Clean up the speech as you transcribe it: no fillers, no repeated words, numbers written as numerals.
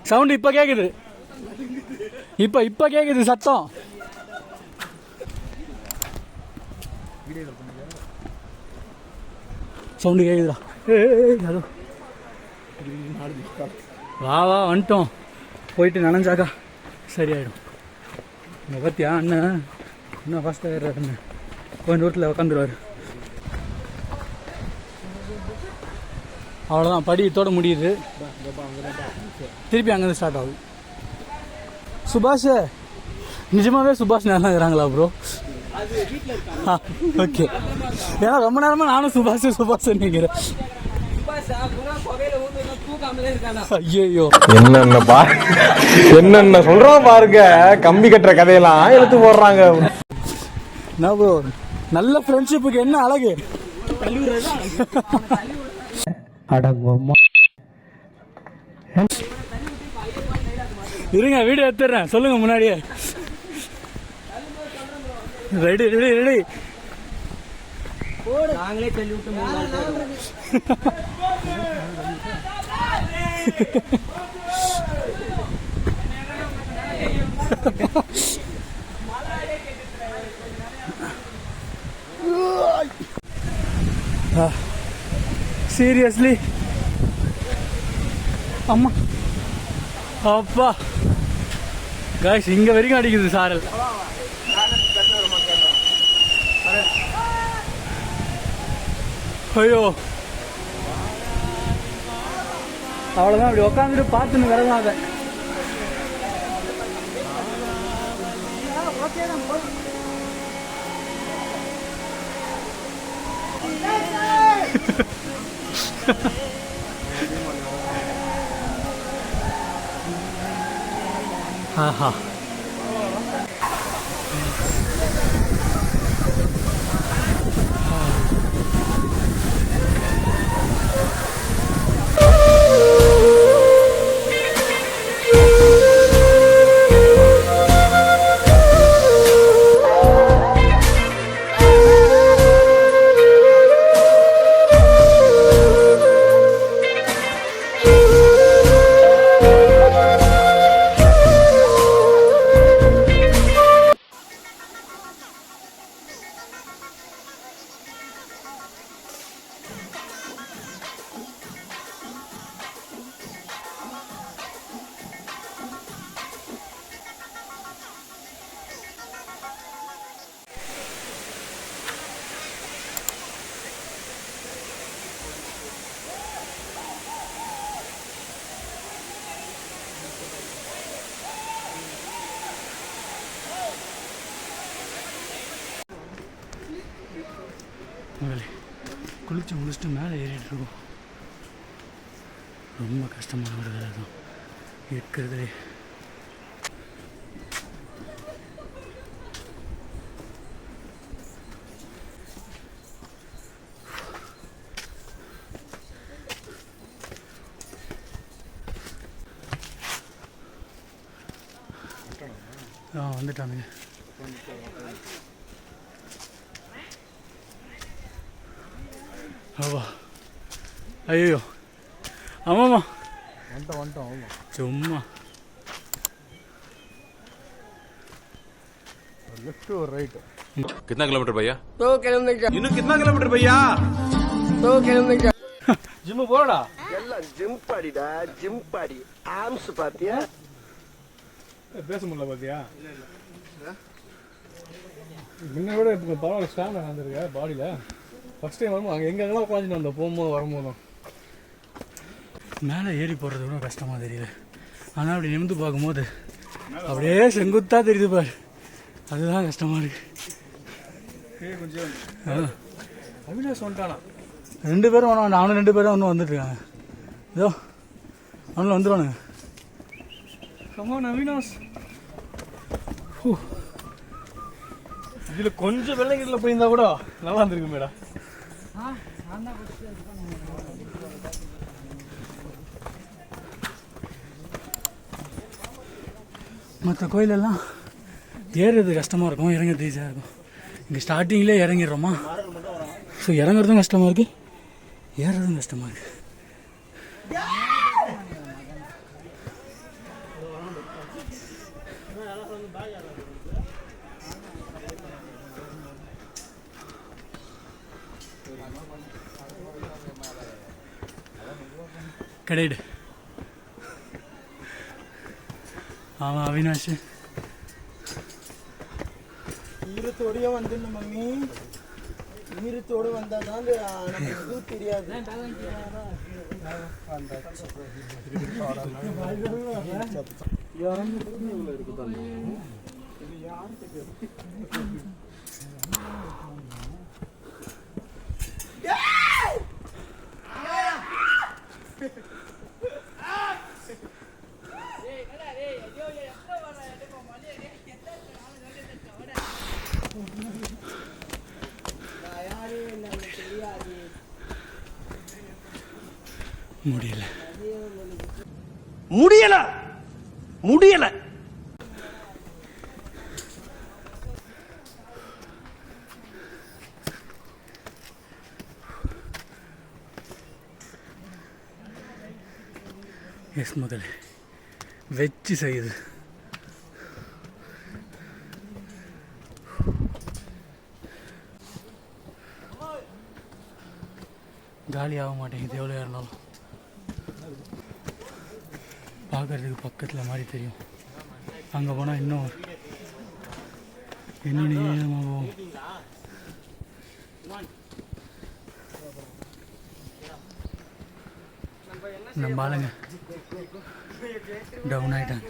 Sound இப்போ கேட்குது, இப்போ கேட்குது சத்தம். சவுண்டு கேட்குதுடா. அதோ வா வந்துட்டோம். போயிட்டு நனைஞ்சாக்கா சரியாயிடும். இங்கே பார்த்தியா அண்ணன் இன்னும் ஃபாஸ்ட்டாக ஏறாருன்னு கொஞ்சம் தூரத்தில் உட்காந்துருவார். அவ்வளோதான், படி இதோட முடியுது. திருப்பி அங்கேருந்து ஸ்டார்ட் ஆகுது. சுபாஷ் நிஜமாவே சுபாஷ் நேரம் இருக்கிறாங்களா ப்ரோ? ஓகே, ஏன்னா ரொம்ப நேரமாக நானும் சுபாஷ் நினைக்கிறேன். ஐயோ என்னென்ன சொல்றோம் பாருங்க, கம்பி கட்டுற கதையெல்லாம் எடுத்து போடுறாங்க. என்ன ப்ரோ, நல்ல ஃப்ரெண்ட்ஷிப்புக்கு என்ன அழகு. இருங்க வீடியோ எடுத்துடுறேன், சொல்லுங்க முன்னாடியே. Ready ready ready. நாங்களே சொல்லி விட்டு சீரியஸ்லி அம்மா அப்பா காய்ஸ், இங்க வரைக்கும் அடிக்குது சாரல். ஐயோ அவ்வளோதான், அப்படி உட்காந்துட்டு பார்த்துன்னு வரலாம். ஆஹா குளிச்சு முடிச்சுட்டு மேலே ஏறிட்டு இருக்கோம். ரொம்ப கஷ்டமான ஒரு வேலை தான் இருக்கிறதுலே. வந்துட்டானுங்க. ஆவா ஐயோ ஆமாம்மா வந்துட்டோம் சும்மா लेफ्ट और राइट। कितना किलोमीटर भैया? 2 किलोमीटर। इन्हें कितना किलोमीटर भैया? 2 किलोमीटर। जिम போடா எல்லாம் ஜிம் பாடிடா ஜிம் பாடி ஆம்ஸ் பாத்தியா பேச முடியல பாத்தியா முன்ன விட இப்போ பரவாயில்ல ஸ்ட்ராங்கா வந்திருக்க பாடியில ஃபர்ஸ்ட் டைம் வரும்போது அங்கே எங்கெங்கெல்லாம் உட்காந்துட்டு வந்தோம் போகும்போது வரும்போதும் மேலே ஏறி போடுறது கூட கஷ்டமாக தெரியுது ஆனால் அப்படி நிமிந்து பார்க்கும்போது அப்படியே செங்குத்தாக தெரியுது பாரு அதுதான் கஷ்டமாக இருக்கு கொஞ்சம் அவினாஷ் வந்துட்டானா 2 பேரும் வேணும் அவனு 2 பேரும் ஒன்றும் வந்துட்டுருக்காங்க இதோ அவனும் வந்துடுவானுங்க கமான் அவினாஷ் இதில் கொஞ்சம் வெள்ளைங்கரில் போயிருந்தா கூட நல்லா இருந்திருக்கு மேடம் மற்ற கோயிலெல்லாம் ஏறுறது கஷ்டமாக இருக்கும் இறங்குறது ஈஸியாக இருக்கும் இங்கே ஸ்டார்டிங்லேயே இறங்கிடுறோமா ஸோ இறங்குறதும் கஷ்டமாக இருக்குது ஏறுறதும் கஷ்டமாக இருக்குது கிடையாது. ஆமாம் அவினாஷ் ஈரத்தோடய வந்துடணும் மம்மி. ஈரத்தோடு வந்தால் தான் நமக்கு தெரியாது. முடியல முடியல முடியல. எஸ் முதல்ல வச்சு செய்யுது. காலி ஆக மாட்டேங்குது எவ்வளோ இருந்தாலும். பார்க்குறதுக்கு பக்கத்தில் மாதிரி தெரியும். அங்கே போனால் இன்னும் நீளமாகும். நம்ம ஆளுங்க டவுன் ஆகிட்டாங்க.